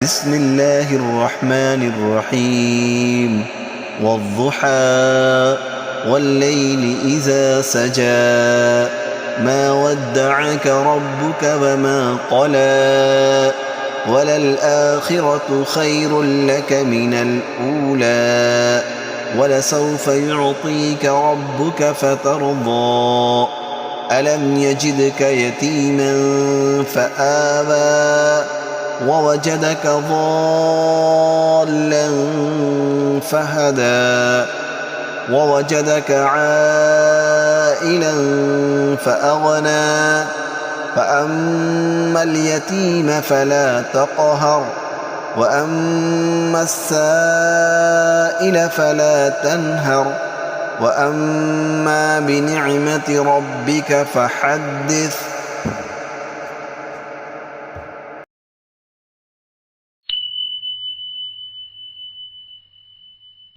بسم الله الرحمن الرحيم والضحى والليل إذا سجى ما ودعك ربك وما قلى وللآخرة خير لك من الأولى ولسوف يعطيك ربك فترضى ألم يجدك يتيما فآوى ووجدك ضالا فهدى ووجدك عائلا فأغنى فأما اليتيم فلا تقهر وأما السائل فلا تنهر وأما بنعمة ربك فحدث